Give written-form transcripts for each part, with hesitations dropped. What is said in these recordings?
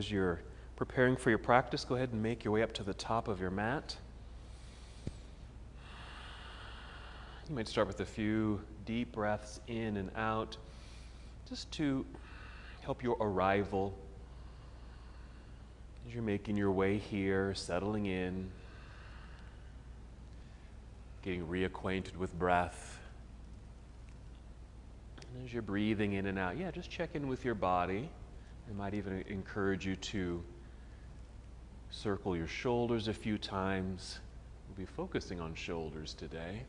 As you're preparing for your practice, go ahead and make your way up to the top of your mat. You might start with a few deep breaths in and out, just to help your arrival as you're making your way here, settling in, getting reacquainted with breath. And as you're breathing in and out, just check in with your body. I might even encourage you to circle your shoulders a few times. We'll be focusing on shoulders today.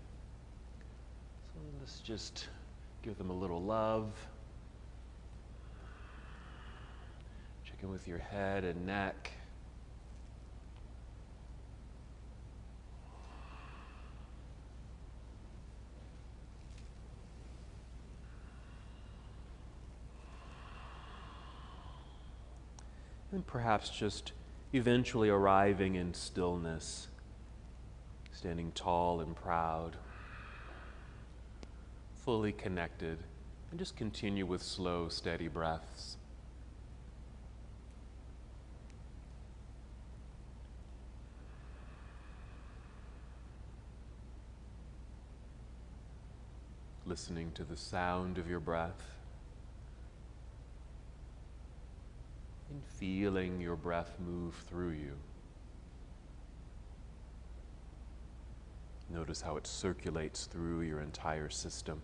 So let's just give them a little love. Check in with your head and neck. And perhaps just eventually arriving in stillness, standing tall and proud, fully connected, and just continue with slow, steady breaths. Listening to the sound of your breath. And feeling your breath move through you. Notice how it circulates through your entire system.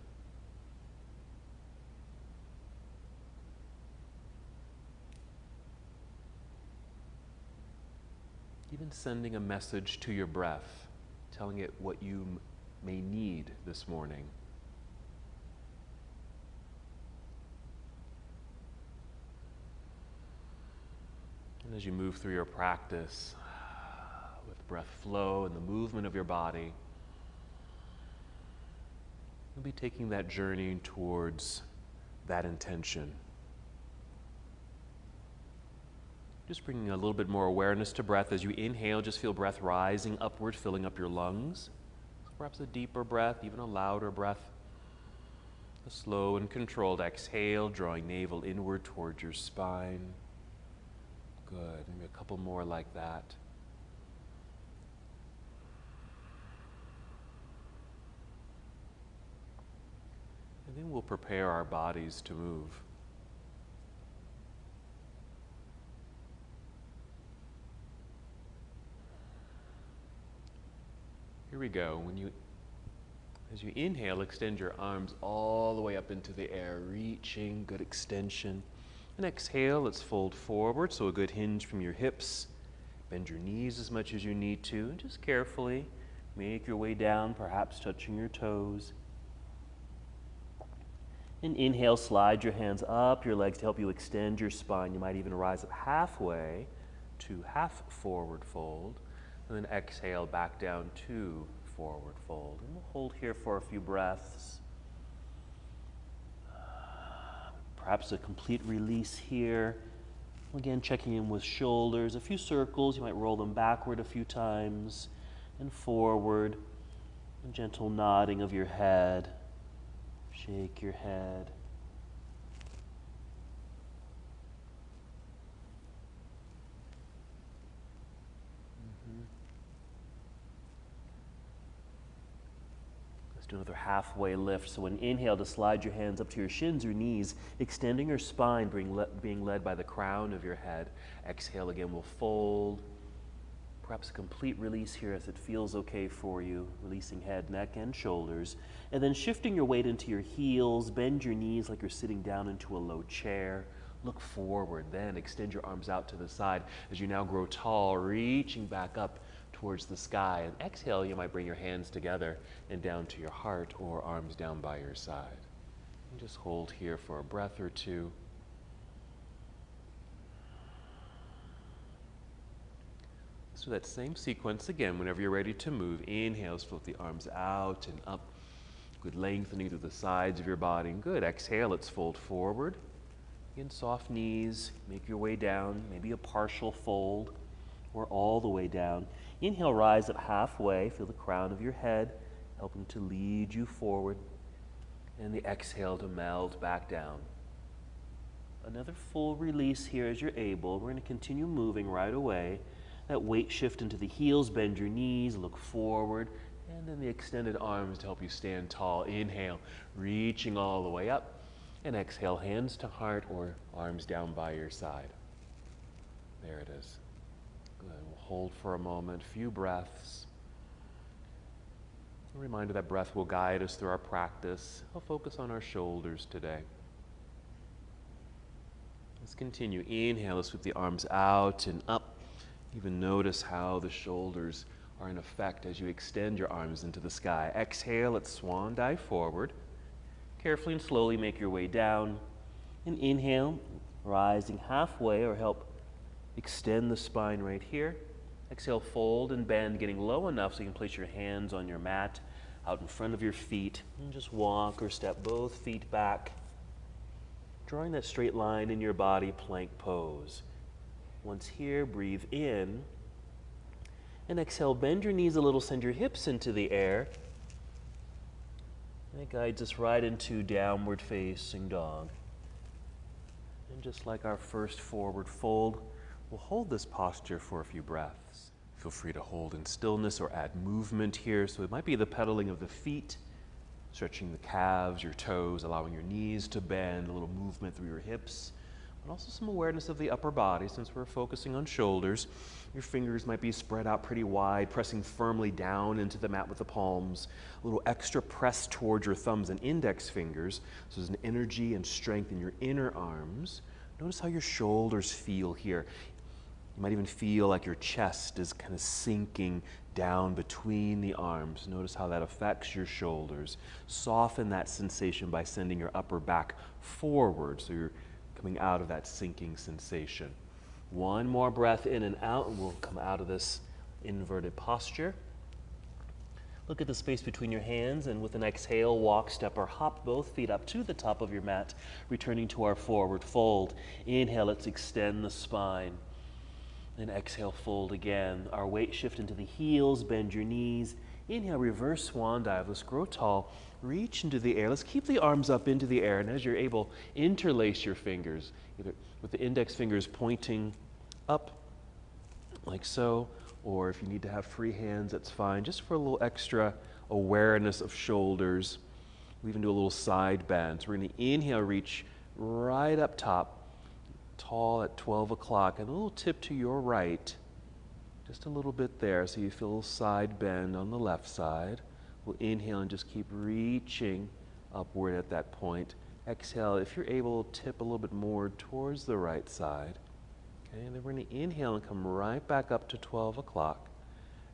Even sending a message to your breath, telling it what you may need this morning. And as you move through your practice with breath flow and the movement of your body, you'll be taking that journey towards that intention. Just bringing a little bit more awareness to breath. As you inhale, just feel breath rising upward, filling up your lungs. So perhaps a deeper breath, even a louder breath. A slow and controlled exhale, drawing navel inward towards your spine. Good. Maybe a couple more like that. And then we'll prepare our bodies to move. Here we go. As you inhale, extend your arms all the way up into the air, reaching, good extension. And exhale, let's fold forward, so a good hinge from your hips. Bend your knees as much as you need to, and just carefully make your way down, perhaps touching your toes. And inhale, slide your hands up your legs to help you extend your spine. You might even rise up halfway to half forward fold, and then exhale back down to forward fold. And we'll hold here for a few breaths. Perhaps a complete release here. Again, checking in with shoulders, a few circles. You might roll them backward a few times and forward. A gentle nodding of your head. Shake your head. Do another halfway lift. So when inhale, to slide your hands up to your shins or knees, extending your spine, being led by the crown of your head. Exhale again, we'll fold. Perhaps a complete release here as it feels okay for you, releasing head, neck, and shoulders. And then shifting your weight into your heels, bend your knees like you're sitting down into a low chair. Look forward, then extend your arms out to the side as you now grow tall, reaching back up towards the sky. And exhale, you might bring your hands together and down to your heart or arms down by your side. And just hold here for a breath or two. Let's do that same sequence again. Whenever you're ready to move, inhale, float the arms out and up. Good lengthening through the sides of your body. Good. Exhale, let's fold forward. Again, soft knees. Make your way down, maybe a partial fold or all the way down. Inhale, rise up halfway. Feel the crown of your head helping to lead you forward. And the exhale to melt back down. Another full release here as you're able. We're going to continue moving right away. That weight shift into the heels, bend your knees, look forward, and then the extended arms to help you stand tall. Inhale, reaching all the way up, and exhale, hands to heart or arms down by your side. There it is. Good. We'll hold for a moment, few breaths. A reminder that breath will guide us through our practice. I'll focus on our shoulders today. Let's continue. Inhale, let's sweep the arms out and up. Even notice how the shoulders are in effect as you extend your arms into the sky. Exhale, let's swan dive forward. Carefully and slowly make your way down. And inhale, rising halfway or help extend the spine right here. Exhale, fold and bend, getting low enough so you can place your hands on your mat out in front of your feet. And just walk or step both feet back, drawing that straight line in your body, plank pose. Once here, breathe in. And exhale, bend your knees a little, send your hips into the air. And it guides us right into downward facing dog. And just like our first forward fold, we'll hold this posture for a few breaths. Feel free to hold in stillness or add movement here. So it might be the pedaling of the feet, stretching the calves, your toes, allowing your knees to bend, a little movement through your hips, but also some awareness of the upper body. Since we're focusing on shoulders, your fingers might be spread out pretty wide, pressing firmly down into the mat with the palms. A little extra press towards your thumbs and index fingers, so there's an energy and strength in your inner arms. Notice how your shoulders feel here. You might even feel like your chest is kind of sinking down between the arms. Notice how that affects your shoulders. Soften that sensation by sending your upper back forward, so you're coming out of that sinking sensation. One more breath in and out, and we'll come out of this inverted posture. Look at the space between your hands, and with an exhale, walk, step, or hop both feet up to the top of your mat, returning to our forward fold. Inhale, let's extend the spine. Then exhale, fold again. Our weight shift into the heels, bend your knees. Inhale, reverse swan dive. Let's grow tall, reach into the air. Let's keep the arms up into the air, and as you're able, interlace your fingers, either with the index fingers pointing up, like so, or if you need to have free hands, that's fine, just for a little extra awareness of shoulders. We even do a little side bend. So we're going to inhale, reach right up top, tall at 12 o'clock, and a little tip to your right, just a little bit there, so you feel a little side bend on the left side. We'll inhale and just keep reaching upward at that point. Exhale, if you're able, tip a little bit more towards the right side. Okay, and then we're going to inhale and come right back up to 12 o'clock.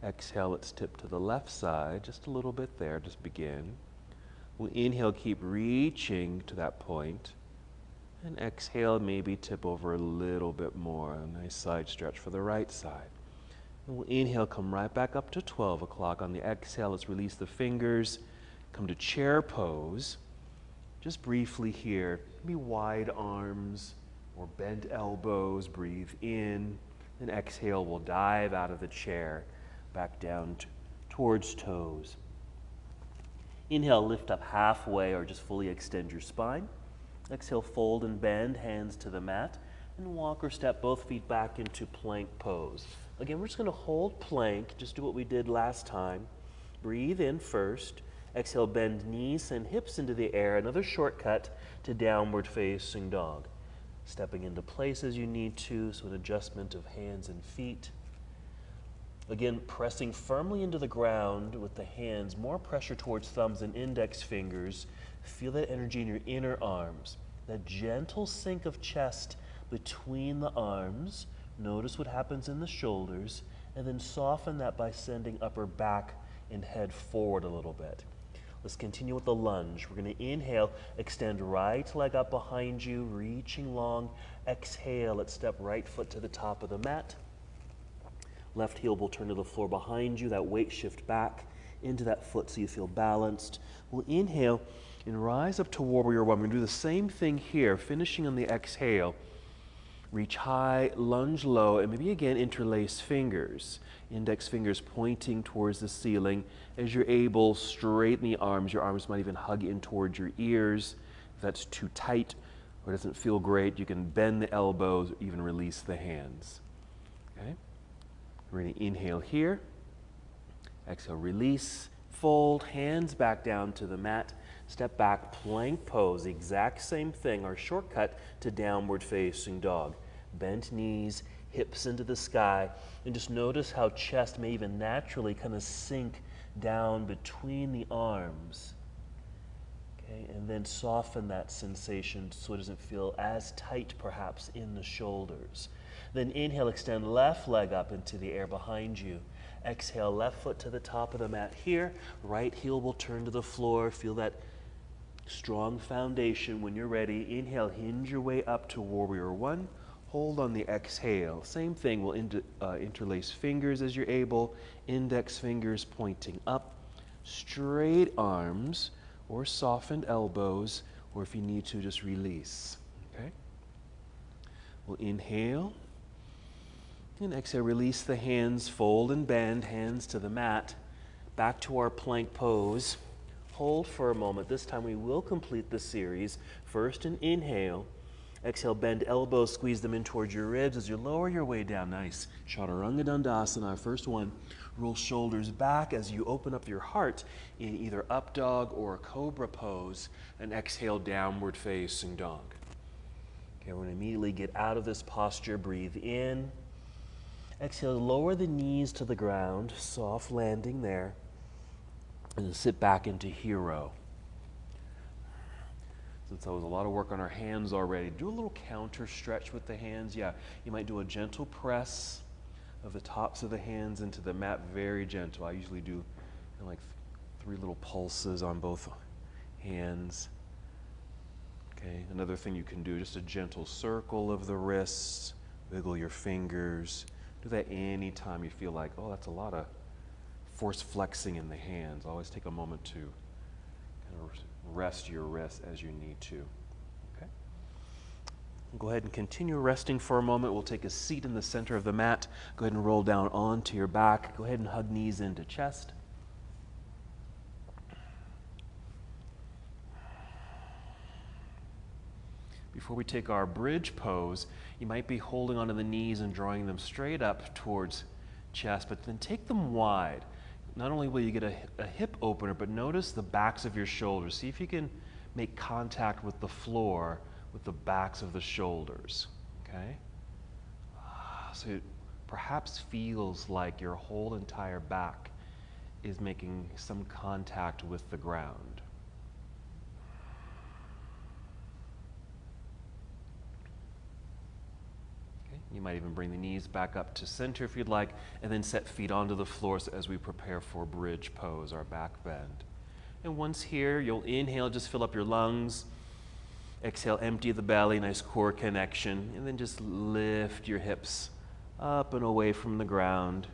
Exhale, let's tip to the left side, just a little bit there, just begin. We'll inhale, keep reaching to that point. And exhale, maybe tip over a little bit more. A nice side stretch for the right side. And we'll inhale, come right back up to 12 o'clock. On the exhale, let's release the fingers, come to chair pose. Just briefly here, maybe wide arms or bent elbows. Breathe in, and exhale, we'll dive out of the chair, back down towards toes. Inhale, lift up halfway or just fully extend your spine. Exhale, fold and bend, hands to the mat, and walk or step both feet back into plank pose. Again, we're just going to hold plank, just do what we did last time. Breathe in first. Exhale, bend knees and hips into the air. Another shortcut to downward facing dog. Stepping into place as you need to, so an adjustment of hands and feet. Again, pressing firmly into the ground with the hands, more pressure towards thumbs and index fingers. Feel that energy in your inner arms, that gentle sink of chest between the arms. Notice what happens in the shoulders, and then soften that by sending upper back and head forward a little bit. Let's continue with the lunge. We're going to inhale, extend right leg up behind you, reaching long. Exhale, let's step right foot to the top of the mat. Left heel will turn to the floor behind you, that weight shift back into that foot so you feel balanced. We'll inhale and rise up to warrior one. We're going to do the same thing here, finishing on the exhale. Reach high, lunge low, and maybe again interlace fingers. Index fingers pointing towards the ceiling. As you're able, straighten the arms. Your arms might even hug in towards your ears. If that's too tight, or it doesn't feel great, you can bend the elbows or even release the hands. Okay? We're going to inhale here. Exhale, release, fold, hands back down to the mat. Step back, plank pose, exact same thing, our shortcut to downward facing dog. Bent knees, hips into the sky, and just notice how chest may even naturally kind of sink down between the arms. Okay, and then soften that sensation so it doesn't feel as tight perhaps in the shoulders. Then inhale, extend left leg up into the air behind you. Exhale, left foot to the top of the mat here. Right heel will turn to the floor. Feel that strong foundation. When you're ready, inhale, hinge your way up to Warrior One. Hold on the exhale. Same thing, we'll interlace fingers as you're able. Index fingers pointing up. Straight arms or softened elbows, or if you need to, just release. Okay? We'll inhale. And exhale, release the hands, fold and bend, hands to the mat. Back to our plank pose. Hold for a moment. This time we will complete the series. First an inhale. Exhale, bend elbows, squeeze them in towards your ribs as you lower your way down. Nice. Chaturanga Dandasana, first one. Roll shoulders back as you open up your heart in either up dog or cobra pose. And exhale, downward facing dog. Okay, we're going to immediately get out of this posture. Breathe in. Exhale, lower the knees to the ground, soft landing there, and then sit back into hero. Since that was a lot of work on our hands already, do a little counter stretch with the hands. Yeah, you might do a gentle press of the tops of the hands into the mat, very gentle. I usually do like 3 little pulses on both hands. Okay, another thing you can do, just a gentle circle of the wrists, wiggle your fingers. Do that anytime you feel like, oh, that's a lot of force flexing in the hands. Always take a moment to kind of rest your wrists as you need to. Okay? Go ahead and continue resting for a moment. We'll take a seat in the center of the mat. Go ahead and roll down onto your back. Go ahead and hug knees into chest. Before we take our bridge pose, you might be holding onto the knees and drawing them straight up towards chest, but then take them wide. Not only will you get a hip opener, but notice the backs of your shoulders. See if you can make contact with the floor with the backs of the shoulders, okay? So it perhaps feels like your whole entire back is making some contact with the ground. You might even bring the knees back up to center if you'd like, and then set feet onto the floor as we prepare for bridge pose, our back bend. And once here, you'll inhale, just fill up your lungs. Exhale, empty the belly, nice core connection, and then just lift your hips up and away from the ground.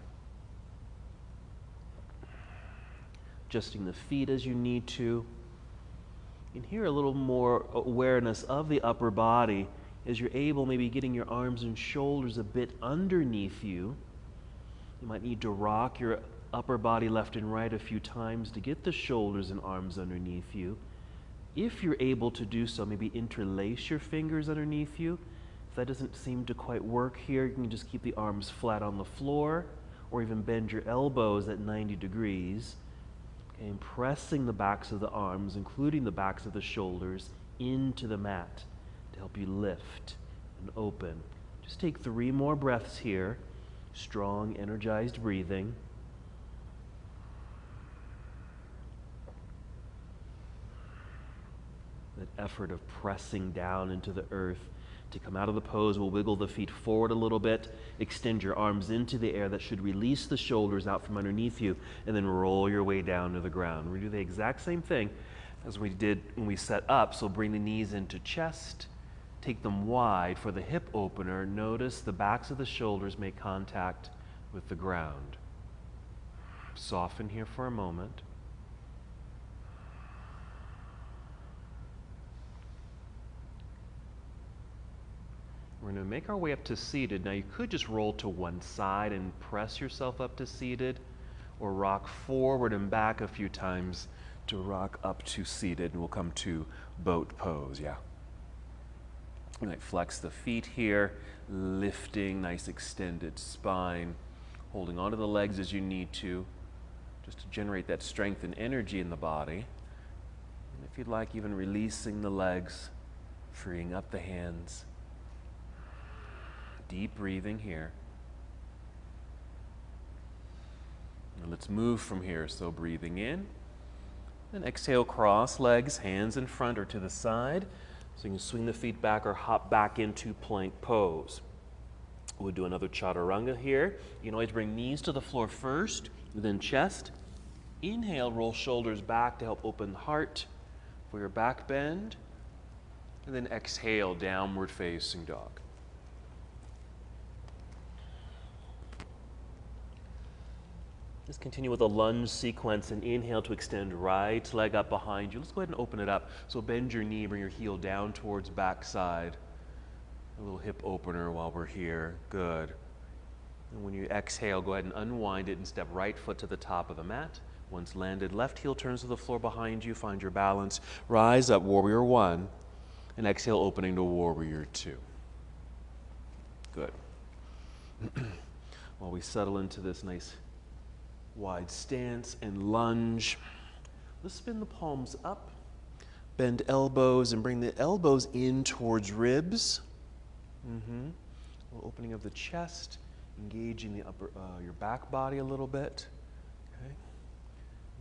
Adjusting the feet as you need to. And here a little more awareness of the upper body. As you're able, maybe getting your arms and shoulders a bit underneath you. You might need to rock your upper body left and right a few times to get the shoulders and arms underneath you. If you're able to do so, maybe interlace your fingers underneath you. If that doesn't seem to quite work here, you can just keep the arms flat on the floor or even bend your elbows at 90 degrees. Okay, and pressing the backs of the arms, including the backs of the shoulders, into the mat. Help you lift and open. Just take 3 more breaths here. Strong, energized breathing. That effort of pressing down into the earth. To come out of the pose, we'll wiggle the feet forward a little bit. Extend your arms into the air. That should release the shoulders out from underneath you. And then roll your way down to the ground. We do the exact same thing as we did when we set up. So bring the knees into chest. Take them wide for the hip opener. Notice the backs of the shoulders make contact with the ground. Soften here for a moment. We're going to make our way up to seated. Now you could just roll to one side and press yourself up to seated, or rock forward and back a few times to rock up to seated, and we'll come to boat pose, yeah. You might flex the feet here, lifting, nice extended spine, holding onto the legs as you need to, just to generate that strength and energy in the body. And if you'd like, even releasing the legs, freeing up the hands. Deep breathing here. And let's move from here. So breathing in, then exhale, cross legs, hands in front or to the side. So you can swing the feet back or hop back into plank pose. We'll do another chaturanga here. You can always bring knees to the floor first, then chest. Inhale, roll shoulders back to help open the heart for your back bend. And then exhale, downward facing dog. Just continue with a lunge sequence and inhale to extend right leg up behind you. Let's go ahead and open it up. So bend your knee, bring your heel down towards backside. A little hip opener while we're here. Good. And when you exhale, go ahead and unwind it and step right foot to the top of the mat. Once landed, left heel turns to the floor behind you. Find your balance. Rise up, warrior one. And exhale, opening to warrior two. Good. While we settle into this nice wide stance and lunge, let's spin the palms up, bend elbows, and bring the elbows in towards ribs. Opening of the chest, engaging the upper, your back body a little bit. Okay.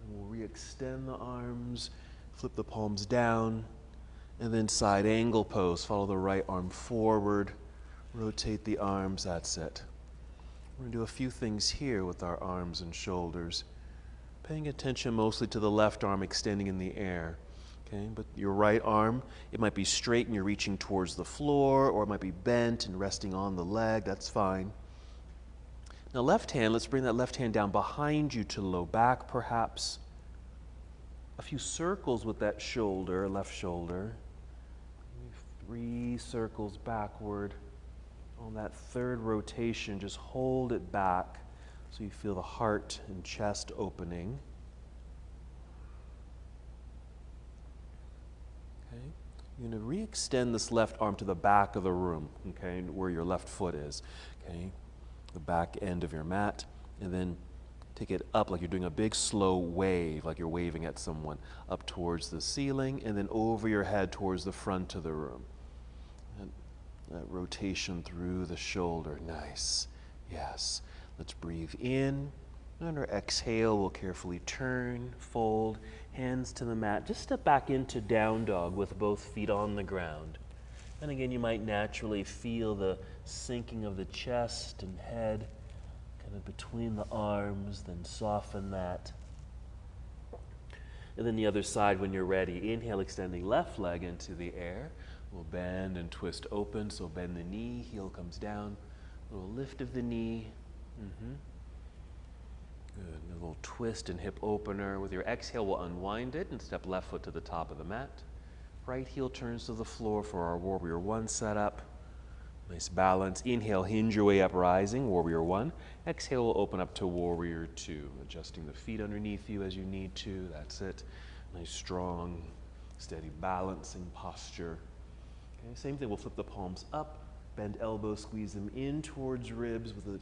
And we'll re-extend the arms, flip the palms down, and then side angle pose. Follow the right arm forward, rotate the arms. That's it. We're going to do a few things here with our arms and shoulders, paying attention mostly to the left arm extending in the air. Okay, but your right arm, it might be straight and you're reaching towards the floor, or it might be bent and resting on the leg. That's fine. Now left hand, let's bring that left hand down behind you to low back perhaps. A few circles with that shoulder, left shoulder. 3 circles backward. On that third rotation, just hold it back so you feel the heart and chest opening. Okay. You're going to re-extend this left arm to the back of the room, okay, where your left foot is, okay, the back end of your mat, and then take it up like you're doing a big slow wave, like you're waving at someone, up towards the ceiling, and then over your head towards the front of the room. That rotation through the shoulder. Nice. Yes. Let's breathe in. And our exhale, we'll carefully turn, fold, hands to the mat. Just step back into down dog with both feet on the ground. And again, you might naturally feel the sinking of the chest and head kind of between the arms, then soften that. And then the other side when you're ready. Inhale, extending left leg into the air. We'll bend and twist open, so bend the knee, heel comes down, a little lift of the knee. Good, a little twist and hip opener. With your exhale, we'll unwind it and step left foot to the top of the mat. Right heel turns to the floor for our warrior one setup. Nice balance. Inhale, hinge your way up, rising, warrior one. Exhale, we'll open up to warrior two, adjusting the feet underneath you as you need to. That's it. Nice, strong, steady balancing posture. Okay, same thing, we'll flip the palms up, bend elbows, squeeze them in towards ribs with the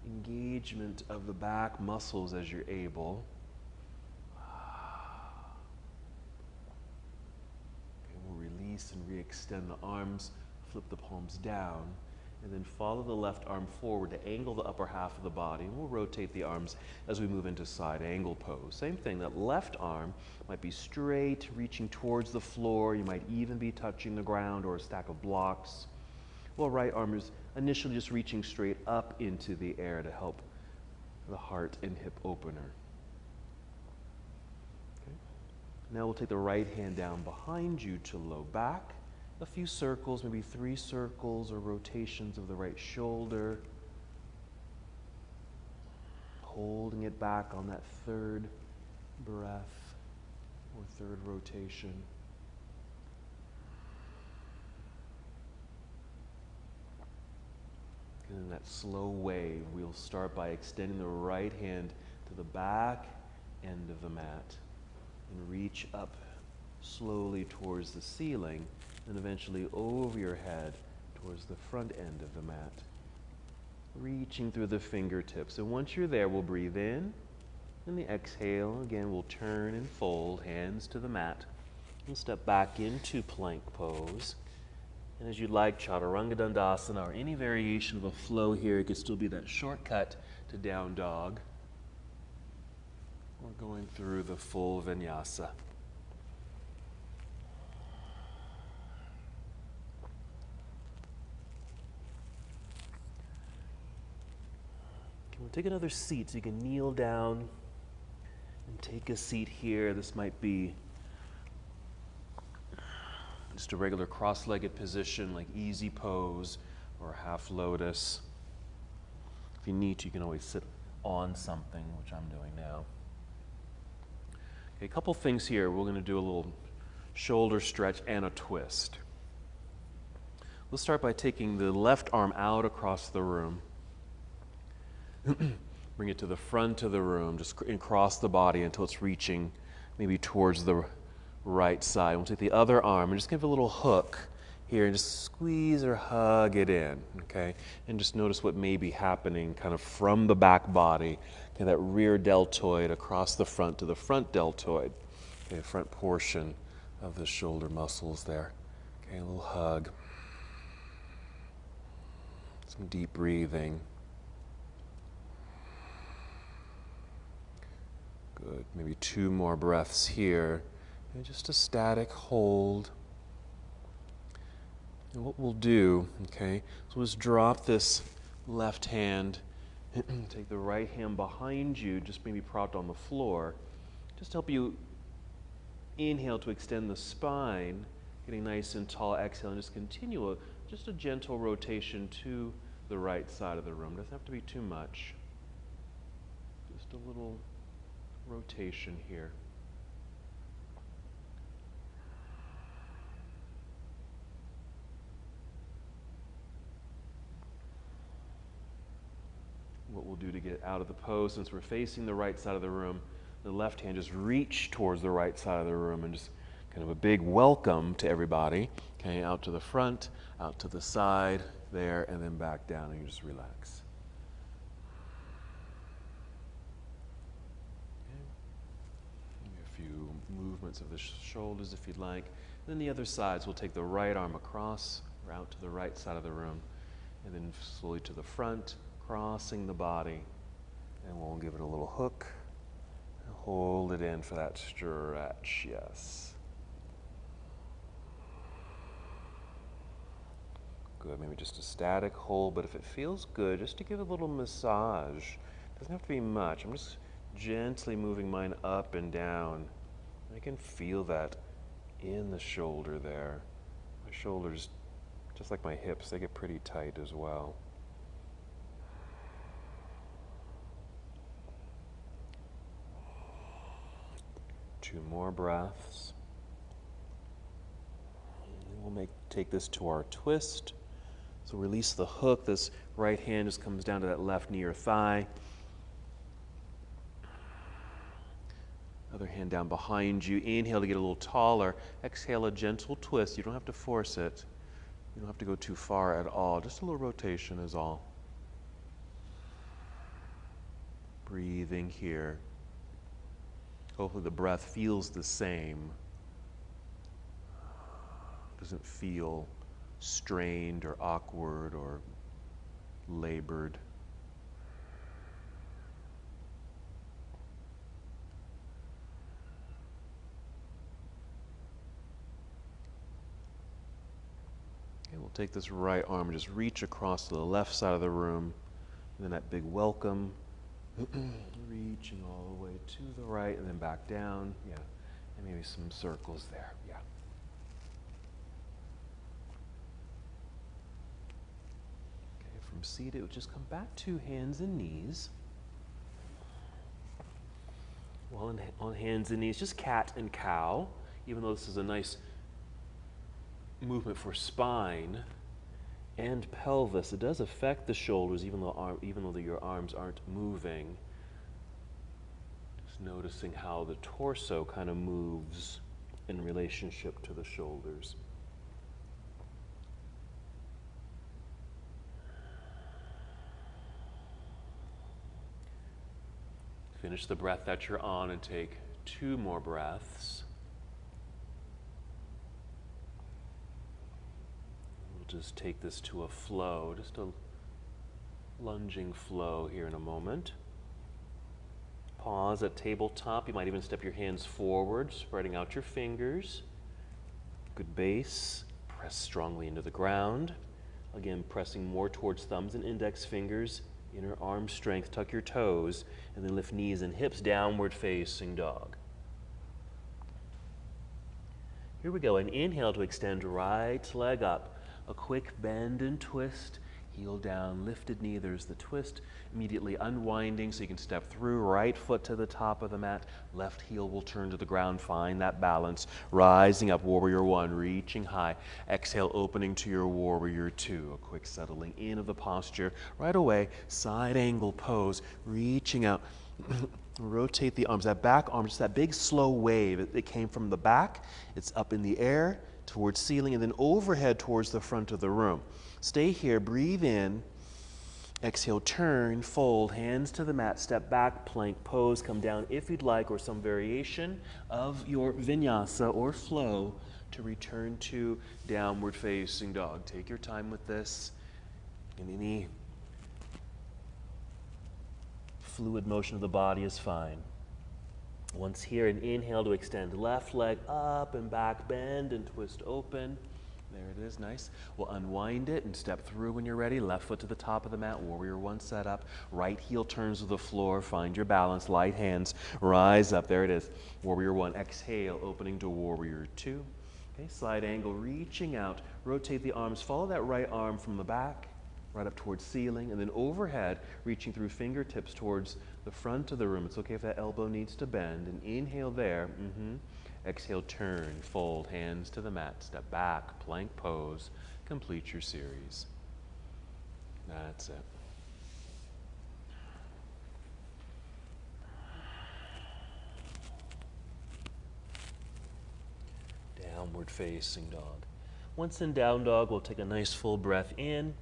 engagement of the back muscles as you're able. Okay, we'll release and re-extend the arms, flip the palms down, and then follow the left arm forward to angle the upper half of the body. And we'll rotate the arms as we move into side angle pose. Same thing, that left arm might be straight, reaching towards the floor. You might even be touching the ground or a stack of blocks. Well, right arm is initially just reaching straight up into the air to help the heart and hip opener. Okay. Now we'll take the right hand down behind you to low back. A few circles, maybe 3 circles or rotations of the right shoulder. Holding it back on that third breath or third rotation. And in that slow wave, we'll start by extending the right hand to the back end of the mat and reach up slowly towards the ceiling and eventually over your head towards the front end of the mat. Reaching through the fingertips. And once you're there, we'll breathe in. And the exhale, again, we'll turn and fold, hands to the mat. And step back into plank pose. And as you'd like, Chaturanga Dandasana, or any variation of a flow here, it could still be that shortcut to down dog. We're going through the full Vinyasa. We'll take another seat so you can kneel down and take a seat here. This might be just a regular cross-legged position like easy pose or half lotus. If you need to, you can always sit on something, which I'm doing now. Okay, a couple things here. We're going to do a little shoulder stretch and a twist. We'll start by taking the left arm out across the room. Bring it to the front of the room, just across the body until it's reaching maybe towards the right side. We'll take the other arm and just give it a little hook here and just squeeze or hug it in, okay? And just notice what may be happening kind of from the back body, okay, that rear deltoid across the front to the front deltoid, okay, front portion of the shoulder muscles there. Okay, a little hug. Some deep breathing. Good. Maybe 2 more breaths here. And just a static hold. And what we'll do, okay, so let's drop this left hand, take the right hand behind you, just maybe propped on the floor. Just help you inhale to extend the spine, getting nice and tall. Exhale, and just continue just a gentle rotation to the right side of the room. Doesn't have to be too much. Just a little rotation here. What we'll do to get out of the pose, since we're facing the right side of the room, the left hand just reach towards the right side of the room and just kind of a big welcome to everybody. Okay, out to the front, out to the side, there, and then back down, and you just relax. Few movements of the shoulders if you'd like. Then the other sides, we'll take the right arm across or out to the right side of the room, and then slowly to the front, crossing the body, and we'll give it a little hook and hold it in for that stretch. Yes. Good. Maybe just a static hold, but if it feels good, just to give it a little massage. Doesn't have to be much. I'm just gently moving mine up and down. I can feel that in the shoulder there. My shoulders, just like my hips, they get pretty tight as well. Two more breaths. And we'll take this to our twist. So release the hook. This right hand just comes down to that left knee or thigh. Other hand down behind you. Inhale to get a little taller. Exhale, a gentle twist. You don't have to force it. You don't have to go too far at all. Just a little rotation is all. Breathing here. Hopefully the breath feels the same. Doesn't feel strained or awkward or labored. We'll take this right arm and just reach across to the left side of the room. And then that big welcome. Reaching all the way to the right and then back down. Yeah. And maybe some circles there. Yeah. Okay, from seated, we'll just come back to hands and knees. Well, on hands and knees, just cat and cow. Even though this is a nice movement for spine and pelvis, it does affect the shoulders even though your arms aren't moving. Just noticing how the torso kind of moves in relationship to the shoulders. Finish the breath that you're on and take 2 more breaths. We'll just take this to a flow, just a lunging flow here in a moment. Pause at tabletop. You might even step your hands forward, spreading out your fingers. Good base. Press strongly into the ground. Again, pressing more towards thumbs and index fingers. Inner arm strength. Tuck your toes. And then lift knees and hips, downward facing dog. Here we go. And inhale to extend right leg up. A quick bend and twist. Heel down, lifted knee, there's the twist, immediately unwinding so you can step through, right foot to the top of the mat, left heel will turn to the ground, find that balance, rising up, warrior 1, reaching high, exhale, opening to your warrior 2, a quick settling in of the posture, right away, side angle pose, reaching out, rotate the arms, that back arm, just that big slow wave, it came from the back, it's up in the air, towards ceiling, and then overhead towards the front of the room. Stay here, breathe in, exhale, turn, fold, hands to the mat, step back, plank pose, come down if you'd like, or some variation of your vinyasa or flow to return to downward facing dog. Take your time with this, and any fluid motion of the body is fine. Once here, an inhale to extend left leg up and back, bend and twist open. There it is, nice. We'll unwind it and step through when you're ready. Left foot to the top of the mat, warrior 1 set up. Right heel turns to the floor, find your balance, light hands, rise up, there it is. Warrior 1, exhale, opening to warrior 2. Okay, side angle, reaching out, rotate the arms, follow that right arm from the back, right up towards ceiling, and then overhead, reaching through fingertips towards the front of the room. It's okay if that elbow needs to bend, and inhale there. Exhale, turn, fold, hands to the mat, step back, plank pose, complete your series. That's it. Downward facing dog. Once in down dog, we'll take a nice full breath in.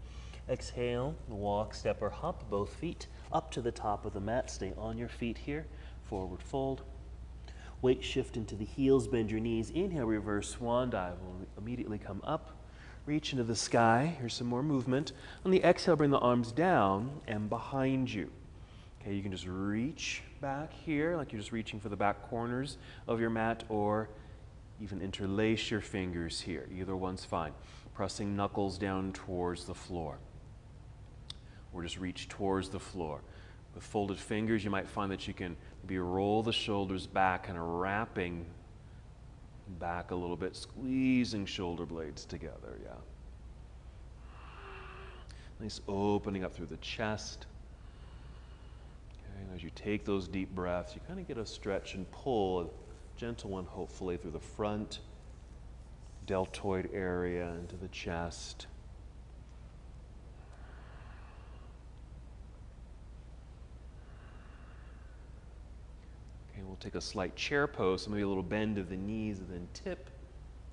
Exhale, walk, step, or hop, both feet up to the top of the mat. Stay on your feet here. Forward fold. Weight shift into the heels, bend your knees. Inhale, reverse swan dive. We'll immediately come up, reach into the sky. Here's some more movement. On the exhale, bring the arms down and behind you. Okay, you can just reach back here, like you're just reaching for the back corners of your mat, or even interlace your fingers here. Either one's fine. Pressing knuckles down towards the floor. Or just reach towards the floor. With folded fingers, you might find that you can maybe roll the shoulders back, kind of wrapping back a little bit, squeezing shoulder blades together, yeah. Nice opening up through the chest. Okay, and as you take those deep breaths, you kind of get a stretch and pull, a gentle one hopefully, through the front deltoid area into the chest. We'll take a slight chair pose, so maybe a little bend of the knees and then tip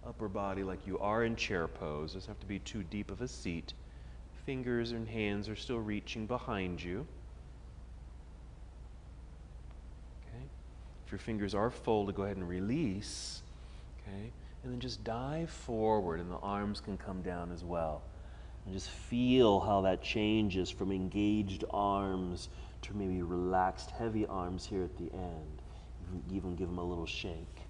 upper body like you are in chair pose. Doesn't have to be too deep of a seat. Fingers and hands are still reaching behind you. Okay. If your fingers are folded, go ahead and release. Okay. And then just dive forward, and the arms can come down as well. And just feel how that changes from engaged arms to maybe relaxed, heavy arms here at the end. Even give them a little shake.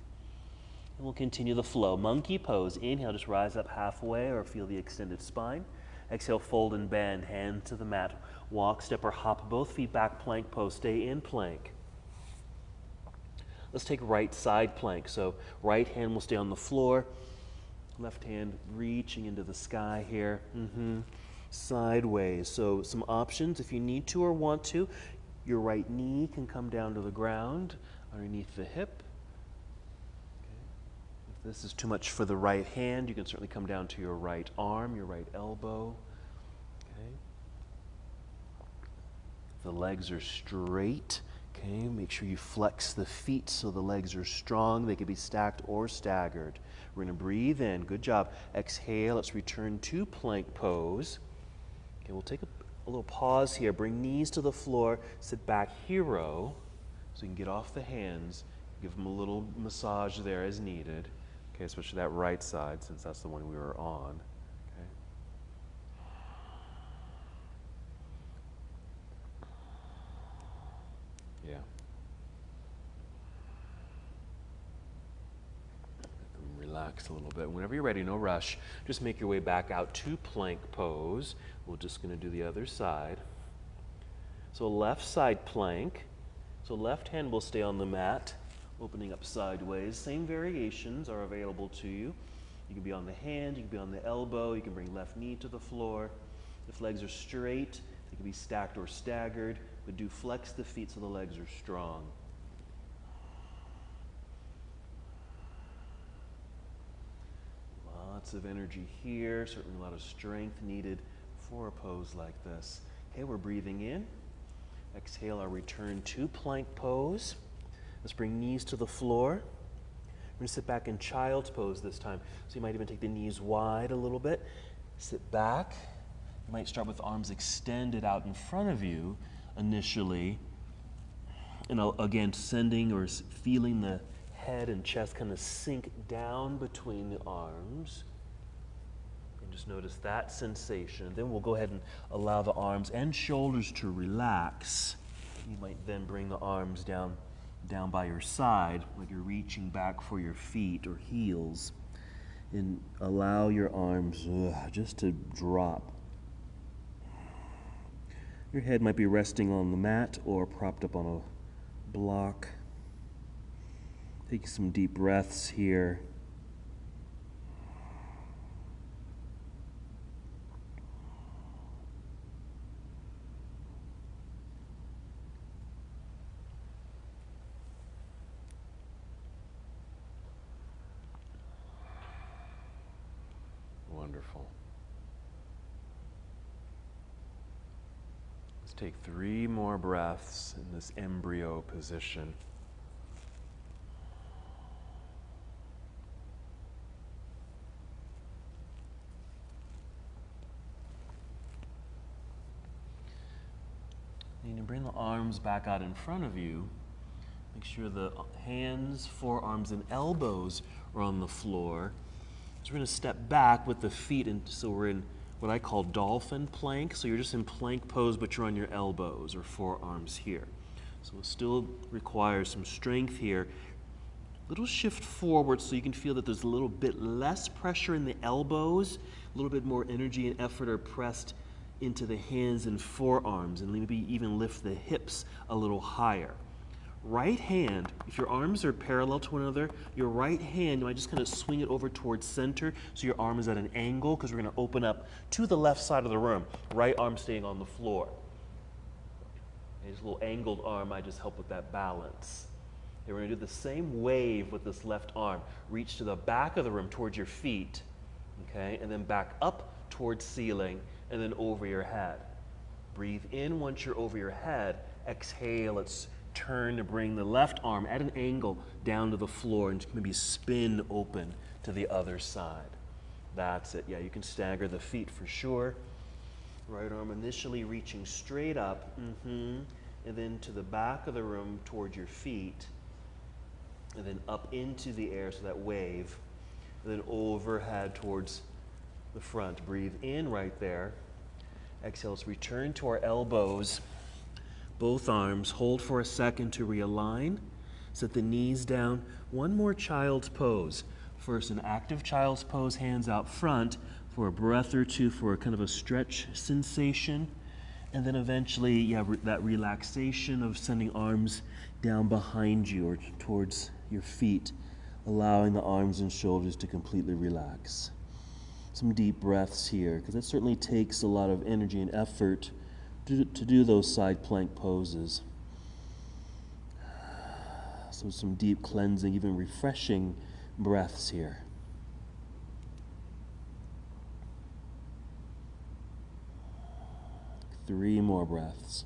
And we'll continue the flow. Monkey pose. Inhale, just rise up halfway or feel the extended spine. Exhale, fold and bend, hands to the mat. Walk, step, or hop both feet back, plank pose. Stay in plank. Let's take right side plank. So right hand will stay on the floor. Left hand reaching into the sky here. Sideways. So some options if you need to or want to. Your right knee can come down to the ground underneath the hip. Okay. If this is too much for the right hand, you can certainly come down to your right arm, your right elbow. Okay. The legs are straight. Okay, make sure you flex the feet so the legs are strong. They can be stacked or staggered. We're going to breathe in. Good job. Exhale. Let's return to plank pose. Okay, we'll take a little pause here. Bring knees to the floor. Sit back, hero. So you can get off the hands, give them a little massage there as needed. Okay, especially that right side since that's the one we were on. Okay. Yeah. Relax a little bit. Whenever you're ready, no rush. Just make your way back out to plank pose. We're just going to do the other side. So left side plank. So left hand will stay on the mat, opening up sideways. Same variations are available to you. You can be on the hand, you can be on the elbow, you can bring left knee to the floor. If legs are straight, they can be stacked or staggered, but do flex the feet so the legs are strong. Lots of energy here, certainly a lot of strength needed for a pose like this. Okay, we're breathing in. Exhale our return to plank pose. Let's bring knees to the floor. We're going to sit back in child's pose this time. So you might even take the knees wide a little bit. Sit back. You might start with arms extended out in front of you initially. And again, sending or feeling the head and chest kind of sink down between the arms. And just notice that sensation. Then we'll go ahead and allow the arms and shoulders to relax. You might then bring the arms down by your side, like you're reaching back for your feet or heels. And allow your arms just to drop. Your head might be resting on the mat or propped up on a block. Take some deep breaths here. Wonderful. Let's take 3 more breaths in this embryo position. You can bring the arms back out in front of you. Make sure the hands, forearms, and elbows are on the floor. So we're going to step back with the feet, and so we're in what I call Dolphin Plank. So you're just in plank pose, but you're on your elbows or forearms here. So it still requires some strength here. Little shift forward so you can feel that there's a little bit less pressure in the elbows, a little bit more energy and effort are pressed into the hands and forearms, and maybe even lift the hips a little higher. Right hand, if your arms are parallel to one another, your right hand, you might just kind of swing it over towards center so your arm is at an angle, because we're going to open up to the left side of the room. Right arm staying on the floor. And this little angled arm might just help with that balance. And we're going to do the same wave with this left arm. Reach to the back of the room towards your feet, okay, and then back up towards ceiling, and then over your head. Breathe in once you're over your head. Exhale, let's turn to bring the left arm at an angle down to the floor and maybe spin open to the other side. That's it. Yeah, you can stagger the feet for sure. Right arm initially reaching straight up, and then to the back of the room towards your feet, and then up into the air, so that wave, and then overhead towards the front. Breathe in right there. Exhale, let's return to our elbows. Both arms, hold for a second to realign. Set the knees down. One more child's pose. First, an active child's pose, hands out front for a breath or two for a kind of a stretch sensation. And then eventually, that relaxation of sending arms down behind you or towards your feet, allowing the arms and shoulders to completely relax. Some deep breaths here, because it certainly takes a lot of energy and effort to do those side plank poses. So some deep cleansing, even refreshing breaths here. Three more breaths.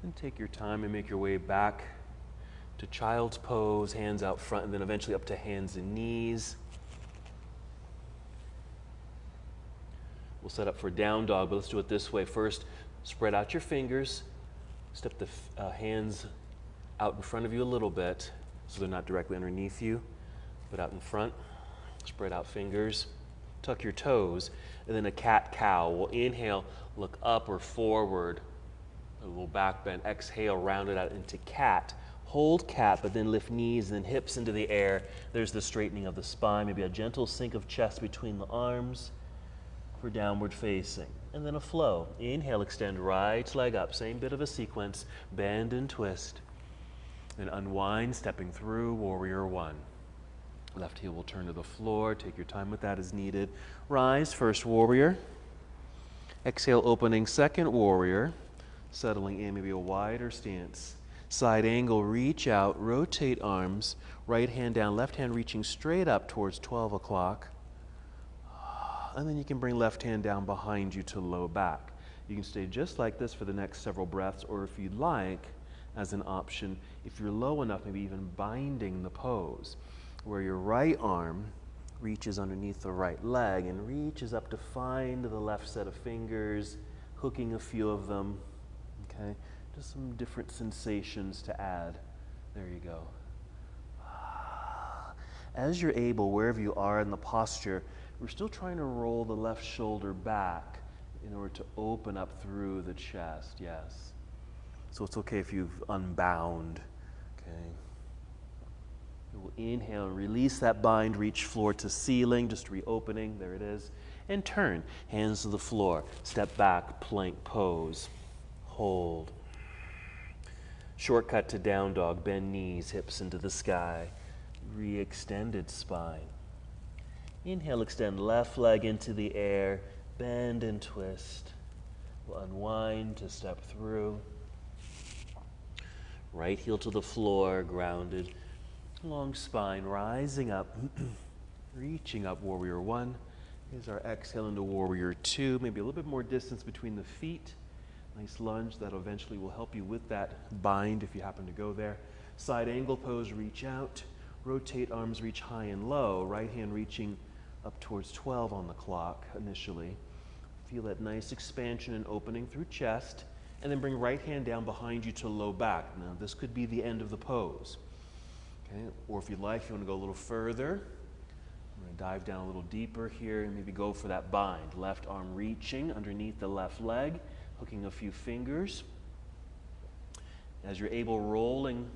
And take your time and make your way back to child's pose, hands out front, and then eventually up to hands and knees. We'll set up for down dog, but let's do it this way. First, spread out your fingers, step the hands out in front of you a little bit so they're not directly underneath you, but out in front. Spread out fingers, tuck your toes, and then a cat-cow. We'll inhale, look up or forward, a little back bend. Exhale, round it out into cat. Hold cat, but then lift knees and hips into the air. There's the straightening of the spine, maybe a gentle sink of chest between the arms for downward facing. And then a flow. Inhale, extend right leg up. Same bit of a sequence. Bend and twist. Then unwind, stepping through warrior one. Left heel will turn to the floor. Take your time with that as needed. Rise, first warrior. Exhale, opening second warrior. Settling in, maybe a wider stance. Side angle, reach out, rotate arms. Right hand down, left hand reaching straight up towards 12 o'clock. And then you can bring left hand down behind you to low back. You can stay just like this for the next several breaths, or if you'd like, as an option, if you're low enough, maybe even binding the pose, where your right arm reaches underneath the right leg and reaches up to find the left set of fingers, hooking a few of them, okay? Just some different sensations to add. There you go. As you're able, wherever you are in the posture, we're still trying to roll the left shoulder back in order to open up through the chest, yes. So it's okay if you've unbound, okay? We'll inhale and release that bind, reach floor to ceiling, just reopening, there it is. And turn, hands to the floor, step back, plank pose, hold. Shortcut to down dog, bend knees, hips into the sky, re-extended spine. Inhale, extend left leg into the air, bend and twist. We'll unwind to step through. Right heel to the floor, grounded. Long spine, rising up, reaching up, warrior one. Here's our exhale into warrior two. Maybe a little bit more distance between the feet. Nice lunge that eventually will help you with that bind if you happen to go there. Side angle pose, reach out. Rotate arms, reach high and low. Right hand reaching up towards 12 on the clock initially. Feel that nice expansion and opening through chest. And then bring right hand down behind you to low back. Now this could be the end of the pose. Okay? Or if you'd like, if you want to go a little further, I'm going to dive down a little deeper here and maybe go for that bind. Left arm reaching underneath the left leg, hooking a few fingers. As you're able, rolling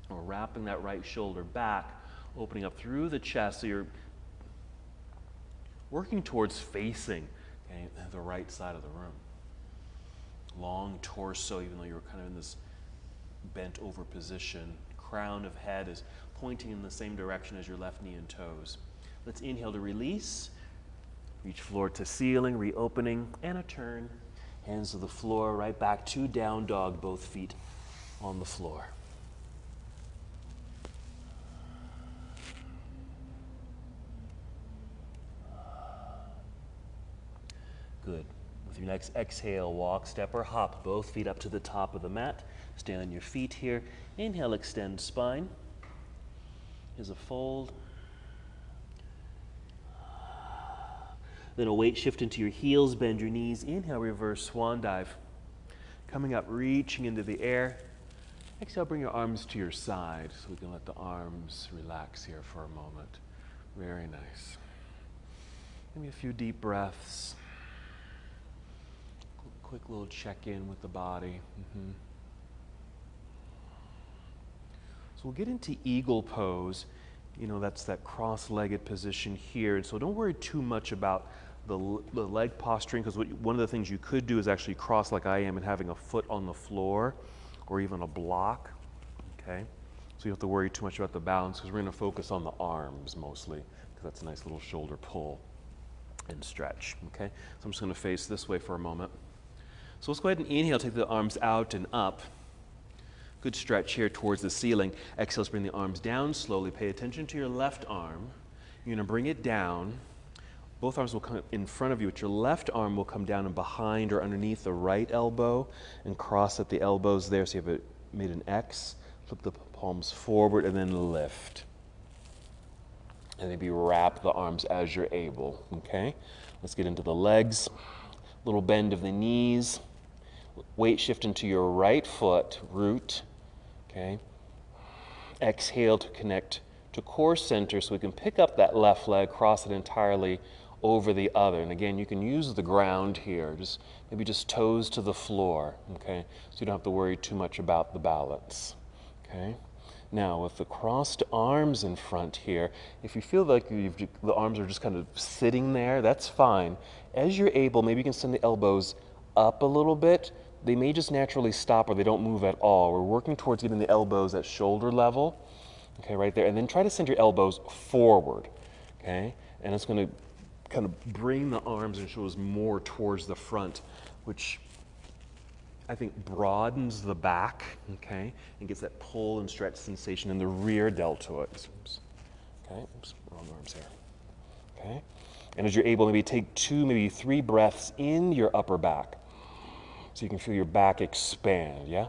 or wrapping that right shoulder back, opening up through the chest so you're working towards facing, okay, the right side of the room. Long torso, even though you're kind of in this bent over position. Crown of head is pointing in the same direction as your left knee and toes. Let's inhale to release. Reach floor to ceiling, reopening, and a turn. Hands to the floor, right back to down dog, both feet on the floor. Good. With your next exhale, walk, step, or hop, both feet up to the top of the mat. Stay on your feet here. Inhale, extend spine. Here's a fold. Then a weight shift into your heels, bend your knees. Inhale, reverse swan dive. Coming up, reaching into the air. Exhale, bring your arms to your side so we can let the arms relax here for a moment. Very nice. Give me a few deep breaths. Quick little check-in with the body. So we'll get into eagle pose. You know, that's that cross-legged position here. And so don't worry too much about the leg posturing, because one of the things you could do is actually cross like I am and having a foot on the floor or even a block, okay? So you don't have to worry too much about the balance, because we're going to focus on the arms mostly, because that's a nice little shoulder pull and stretch, okay? So I'm just going to face this way for a moment. So let's go ahead and inhale, take the arms out and up. Good stretch here towards the ceiling. Exhale, let's bring the arms down slowly. Pay attention to your left arm. You're going to bring it down. Both arms will come in front of you, but your left arm will come down and behind or underneath the right elbow and cross at the elbows there. So you have made an X. Flip the palms forward, and then lift. And maybe wrap the arms as you're able, okay? Let's get into the legs. Little bend of the knees. Weight shift into your right foot, root, okay? Exhale to connect to core center so we can pick up that left leg, cross it entirely over the other. And again, you can use the ground here, maybe just toes to the floor, okay? So you don't have to worry too much about the balance, okay? Now, with the crossed arms in front here, if you feel like the arms are just kind of sitting there, that's fine. As you're able, maybe you can send the elbows up a little bit. They may just naturally stop or they don't move at all. We're working towards getting the elbows at shoulder level, okay, right there. And then try to send your elbows forward, okay? And it's going to kind of bring the arms and shoulders more towards the front, which I think broadens the back, okay, and gets that pull and stretch sensation in the rear deltoids. Oops. Okay, oops, wrong arms here. Okay, and as you're able, maybe take 2, maybe 3 breaths in your upper back, so you can feel your back expand. Yeah.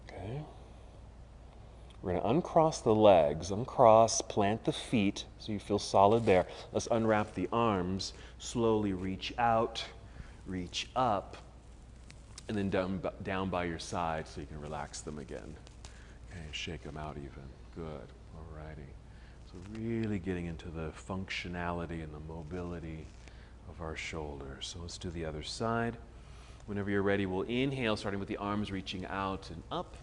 Okay. We're going to uncross the legs, uncross, plant the feet so you feel solid there. Let's unwrap the arms, slowly reach out, reach up, and then down by your side so you can relax them again. Okay, shake them out even. Good. All righty. So really getting into the functionality and the mobility of our shoulders. So let's do the other side. Whenever you're ready, we'll inhale, starting with the arms reaching out and up.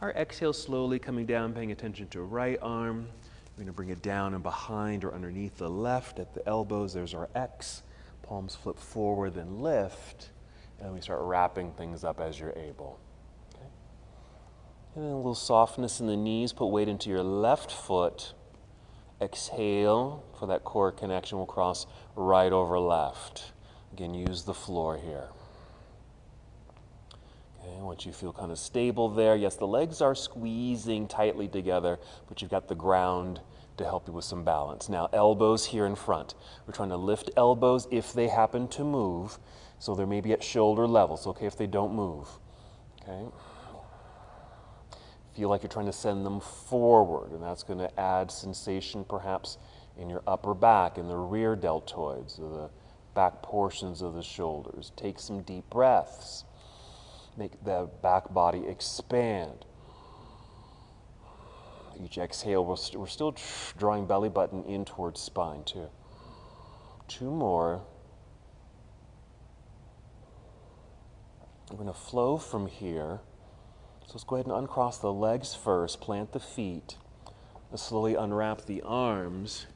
Our exhale slowly coming down, paying attention to right arm. We're going to bring it down and behind or underneath the left at the elbows. There's our X. Palms flip forward, then lift. And we start wrapping things up as you're able. Okay. And then a little softness in the knees. Put weight into your left foot. Exhale for that core connection. We'll cross right over left. Again, use the floor here. Okay, once you feel kind of stable there, yes, the legs are squeezing tightly together, but you've got the ground to help you with some balance. Now, elbows here in front. We're trying to lift elbows if they happen to move, so they're maybe at shoulder level. It's okay if they don't move. Okay. Feel like you're trying to send them forward, and that's going to add sensation perhaps in your upper back, in the rear deltoids, or the back portions of the shoulders. Take some deep breaths. Make the back body expand. Each exhale, we're still drawing belly button in towards spine too. 2 more. We're going to flow from here. So let's go ahead and uncross the legs first, plant the feet. Let's slowly unwrap the arms.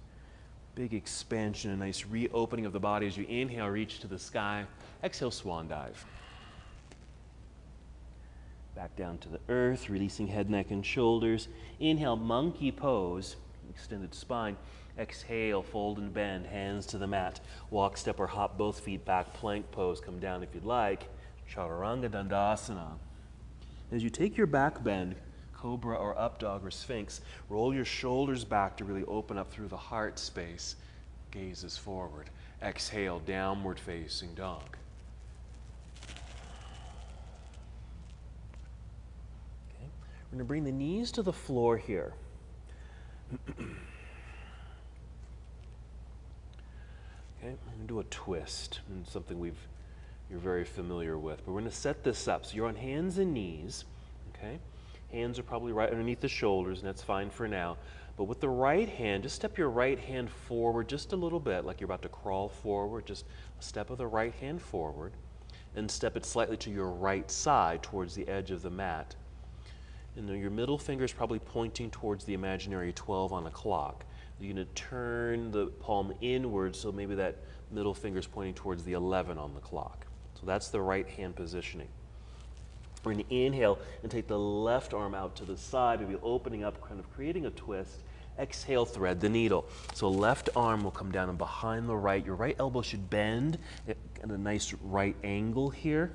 Big expansion, a nice reopening of the body as you inhale, reach to the sky. Exhale, swan dive. Back down to the earth, releasing head, neck, and shoulders. Inhale, monkey pose, extended spine. Exhale, fold and bend, hands to the mat. Walk, step, or hop both feet back, plank pose. Come down if you'd like. Chaturanga Dandasana. As you take your back bend, cobra or up dog or sphinx, roll your shoulders back to really open up through the heart space. Gazes forward. Exhale, downward facing dog. We're going to bring the knees to the floor here. Okay, we're going to do a twist, and something you're very familiar with. But we're going to set this up. So you're on hands and knees, okay? Hands are probably right underneath the shoulders, and that's fine for now. But with the right hand, just step your right hand forward just a little bit, like you're about to crawl forward. Just a step of the right hand forward, and step it slightly to your right side towards the edge of the mat. And your middle finger is probably pointing towards the imaginary 12 on a clock. You're going to turn the palm inward, so maybe that middle finger is pointing towards the 11 on the clock. So that's the right hand positioning. We're going to inhale and take the left arm out to the side, maybe opening up, kind of creating a twist. Exhale, thread the needle. So left arm will come down and behind the right. Your right elbow should bend at a nice right angle here.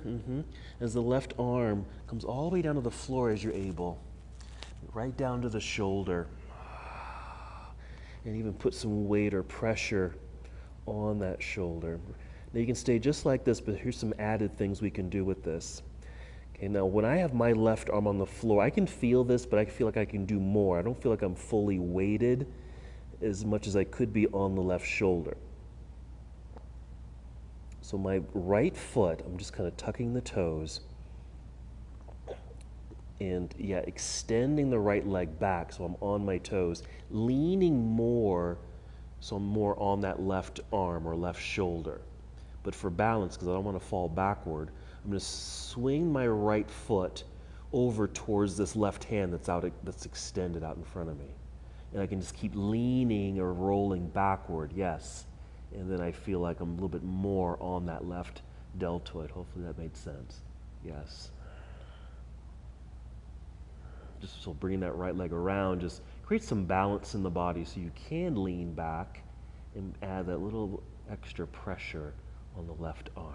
As the left arm comes all the way down to the floor as you're able. Right down to the shoulder. And even put some weight or pressure on that shoulder. Now you can stay just like this, but here's some added things we can do with this. Okay, now when I have my left arm on the floor, I can feel this, but I feel like I can do more. I don't feel like I'm fully weighted as much as I could be on the left shoulder. So my right foot, I'm just kind of tucking the toes and yeah, extending the right leg back so I'm on my toes, leaning more so I'm more on that left arm or left shoulder. But for balance, because I don't want to fall backward, I'm going to swing my right foot over towards this left hand that's extended out in front of me. And I can just keep leaning or rolling backward, yes. And then I feel like I'm a little bit more on that left deltoid. Hopefully that made sense. Yes. Just so bringing that right leg around, just create some balance in the body so you can lean back and add that little extra pressure on the left arm.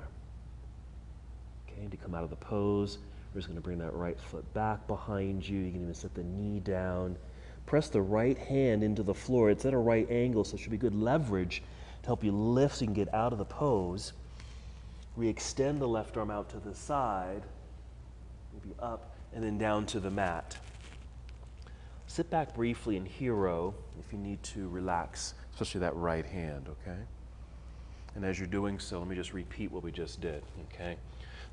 Okay, to come out of the pose, we're just going to bring that right foot back behind you. You can even set the knee down. Press the right hand into the floor. It's at a right angle, so it should be good leverage to help you lift so you can get out of the pose. Re-extend the left arm out to the side, maybe up, and then down to the mat. Sit back briefly in hero if you need to relax, especially that right hand, okay? And as you're doing so, let me just repeat what we just did, okay?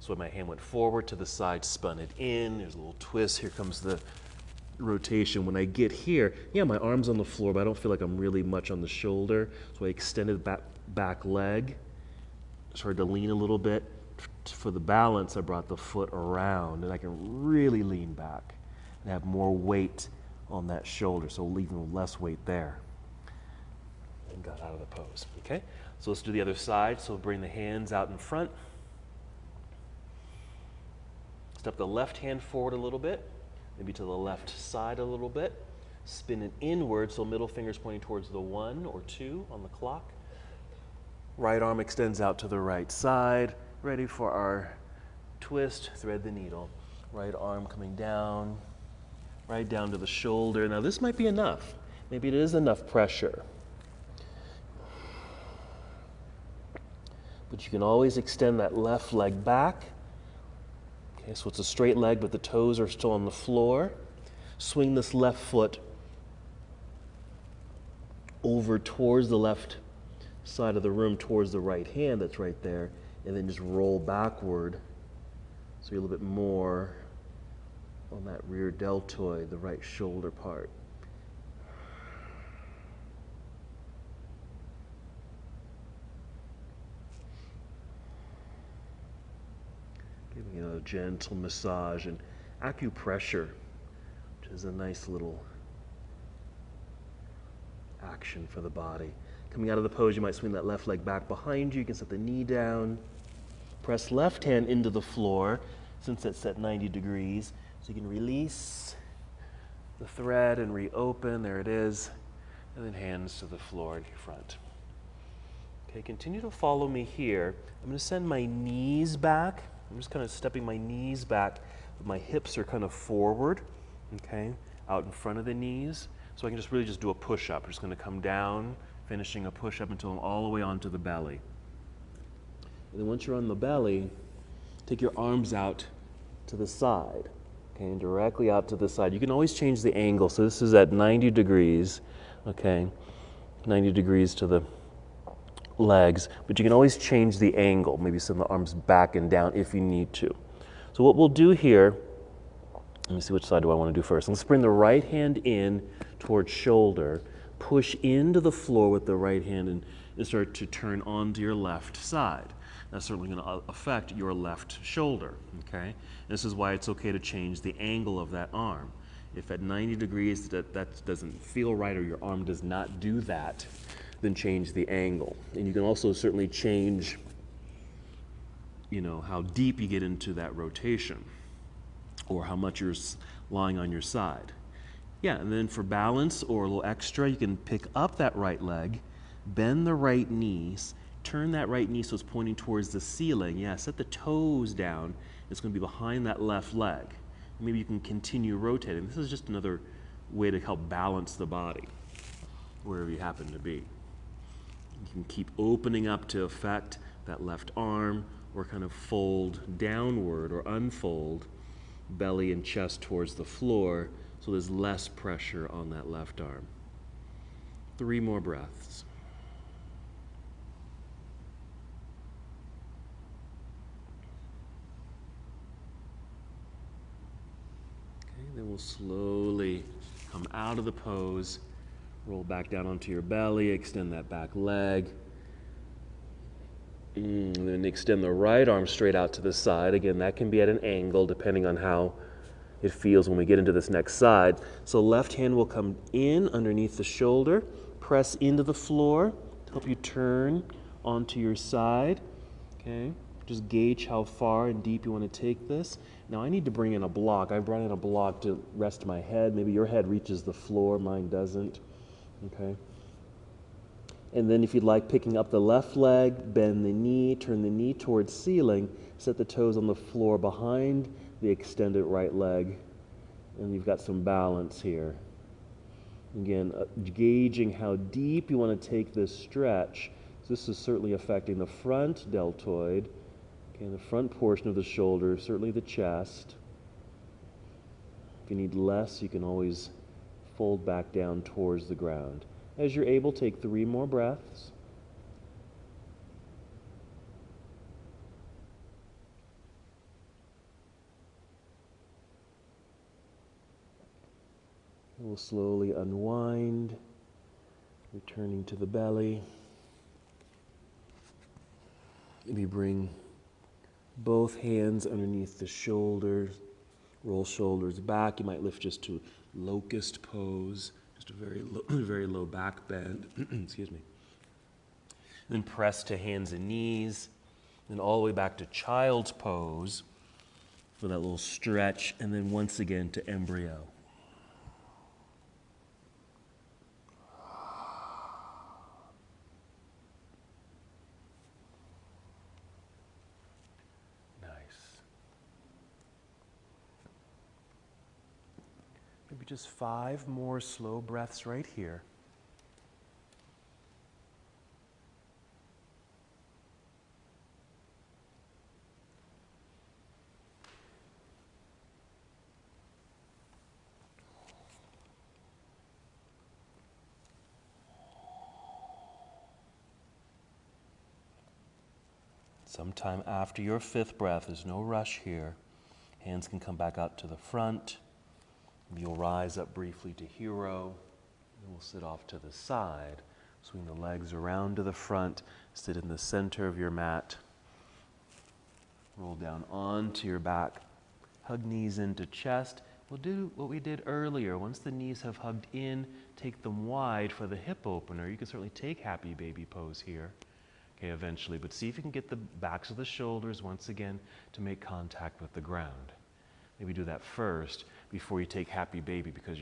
So my hand went forward to the side, spun it in, there's a little twist, here comes the rotation. When I get here, yeah, my arm's on the floor, but I don't feel like I'm really much on the shoulder, so I extended the back leg, started to lean a little bit. For the balance, I brought the foot around, and I can really lean back and have more weight on that shoulder, so leaving less weight there. And got out of the pose, okay? So let's do the other side. So bring the hands out in front. Step the left hand forward a little bit, maybe to the left side a little bit. Spin it inward, so middle finger's pointing towards the 1 or 2 on the clock. Right arm extends out to the right side. Ready for our twist, thread the needle. Right arm coming down, right down to the shoulder. Now this might be enough. Maybe it is enough pressure. But you can always extend that left leg back. Okay, so it's a straight leg, but the toes are still on the floor. Swing this left foot over towards the left side of the room, towards the right hand that's right there, and then just roll backward so you're a little bit more on that rear deltoid, the right shoulder part. Giving it a gentle massage and acupressure, which is a nice little action for the body. Coming out of the pose, you might swing that left leg back behind you. You can set the knee down. Press left hand into the floor, since it's at 90 degrees. So you can release the thread and reopen. There it is. And then hands to the floor in front. Okay, continue to follow me here. I'm going to send my knees back. I'm just kind of stepping my knees back, but my hips are kind of forward, okay, out in front of the knees. So I can just really just do a push-up. I'm just going to come down, finishing a push-up until I'm all the way onto the belly. And then once you're on the belly, take your arms out to the side, okay, and directly out to the side. You can always change the angle. So this is at 90 degrees, okay, 90 degrees to the legs, but you can always change the angle, maybe send the arms back and down if you need to. So what we'll do here, let me see, which side do I want to do first. Let's bring the right hand in towards shoulder, push into the floor with the right hand and start to turn onto your left side. That's certainly going to affect your left shoulder, okay? This is why it's okay to change the angle of that arm. If at 90 degrees that doesn't feel right or your arm does not do that, then change the angle. And you can also certainly change, you know, how deep you get into that rotation or how much you're lying on your side. Yeah, and then for balance or a little extra, you can pick up that right leg, bend the right knees, turn that right knee so it's pointing towards the ceiling. Yeah, set the toes down. It's going to be behind that left leg. Maybe you can continue rotating. This is just another way to help balance the body wherever you happen to be. You can keep opening up to affect that left arm, or kind of fold downward or unfold, belly and chest towards the floor, so there's less pressure on that left arm. 3 more breaths. Okay, then we'll slowly come out of the pose, roll back down onto your belly, extend that back leg. And then extend the right arm straight out to the side. Again, that can be at an angle depending on how it feels when we get into this next side. So left hand will come in underneath the shoulder, press into the floor to help you turn onto your side. Okay, just gauge how far and deep you want to take this. Now I need to bring in a block. I brought in a block to rest my head. Maybe your head reaches the floor, mine doesn't. Okay. And then if you'd like, picking up the left leg, bend the knee, turn the knee towards ceiling, set the toes on the floor behind the extended right leg, and you've got some balance here. Again, gauging how deep you want to take this stretch. So this is certainly affecting the front deltoid, okay, the front portion of the shoulder, certainly the chest. If you need less, you can always fold back down towards the ground. As you're able, take 3 more breaths. We'll slowly unwind, returning to the belly. Maybe bring both hands underneath the shoulders, roll shoulders back. You might lift just to locust pose. Just a very low back bend. Excuse me. Then press to hands and knees. Then all the way back to child's pose for that little stretch. And then once again to embryo. Nice. Maybe just 5 more slow breaths right here. Sometime after your 5th breath, there's no rush here. Hands can come back out to the front. You'll rise up briefly to hero. And we'll sit off to the side. Swing the legs around to the front. Sit in the center of your mat. Roll down onto your back. Hug knees into chest. We'll do what we did earlier. Once the knees have hugged in, take them wide for the hip opener. You can certainly take happy baby pose here. Okay, eventually, but see if you can get the backs of the shoulders once again to make contact with the ground. Maybe do that first before you take happy baby, because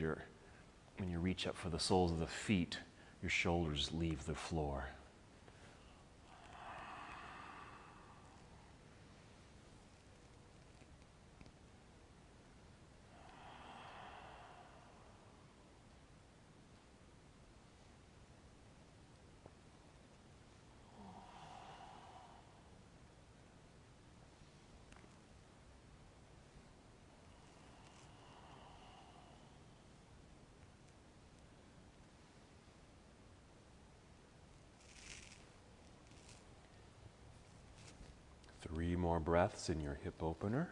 when you reach up for the soles of the feet, your shoulders leave the floor. Three more breaths in your hip opener.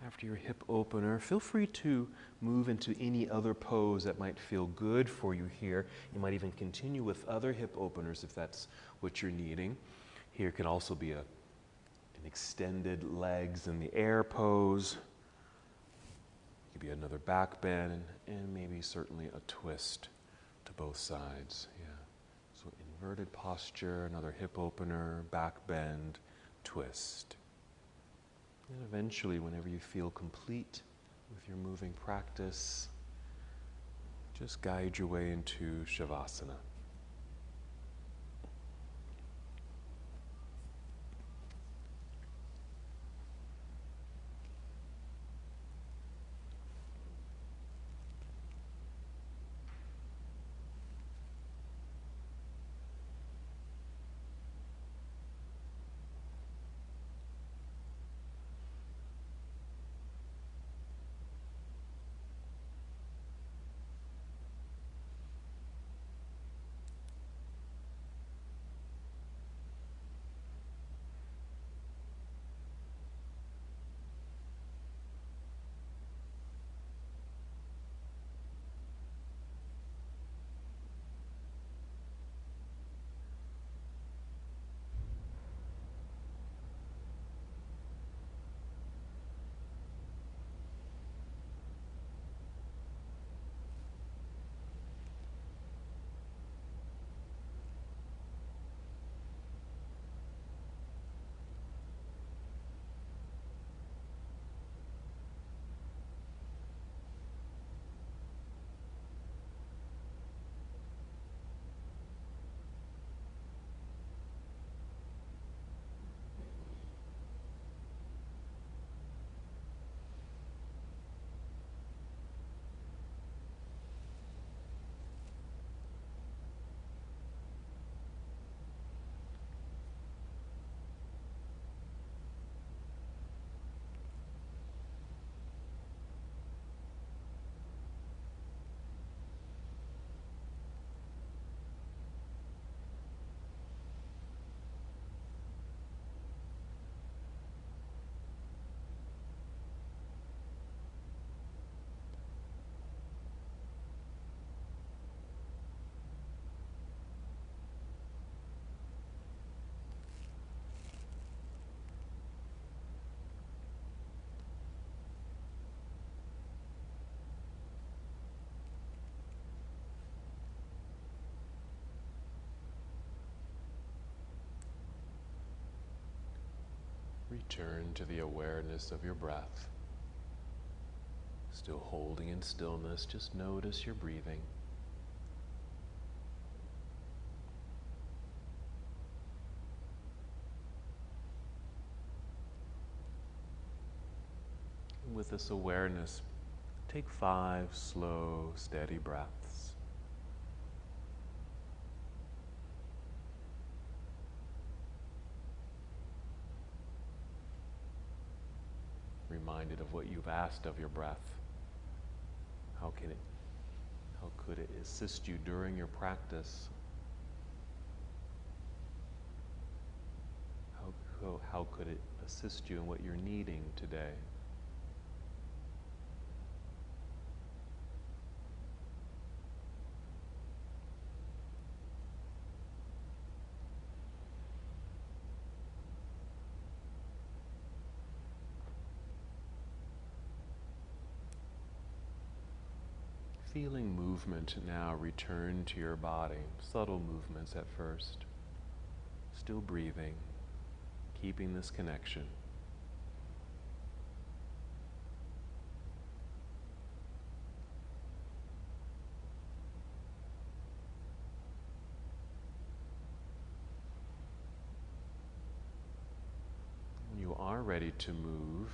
After your hip opener, feel free to move into any other pose that might feel good for you here. You might even continue with other hip openers if that's what you're needing. Here can also be an extended legs in the air pose. Maybe another back bend, and maybe certainly a twist to both sides. Yeah. So inverted posture, another hip opener, back bend, twist. And eventually, whenever you feel complete with your moving practice, just guide your way into Shavasana. Return to the awareness of your breath. Still holding in stillness, just notice your breathing. With this awareness, take 5 slow, steady breaths. Reminded of what you've asked of your breath. How could it assist you during your practice? How could it assist you in what you're needing today? Feeling movement now return to your body, subtle movements at first. Still breathing, keeping this connection. When you are ready to move,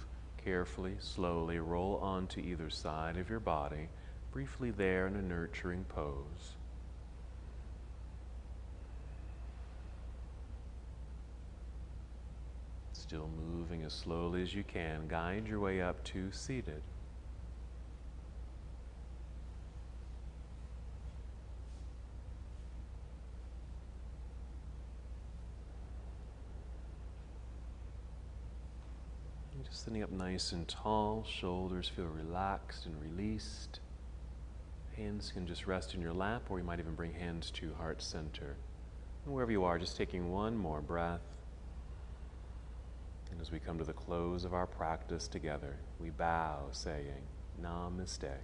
carefully, slowly roll onto either side of your body, briefly there in a nurturing pose. Still moving as slowly as you can, guide your way up to seated. And just sitting up nice and tall, shoulders feel relaxed and released. Hands can just rest in your lap, or you might even bring hands to heart center. And wherever you are, just taking one more breath. And as we come to the close of our practice together, we bow saying, Namaste.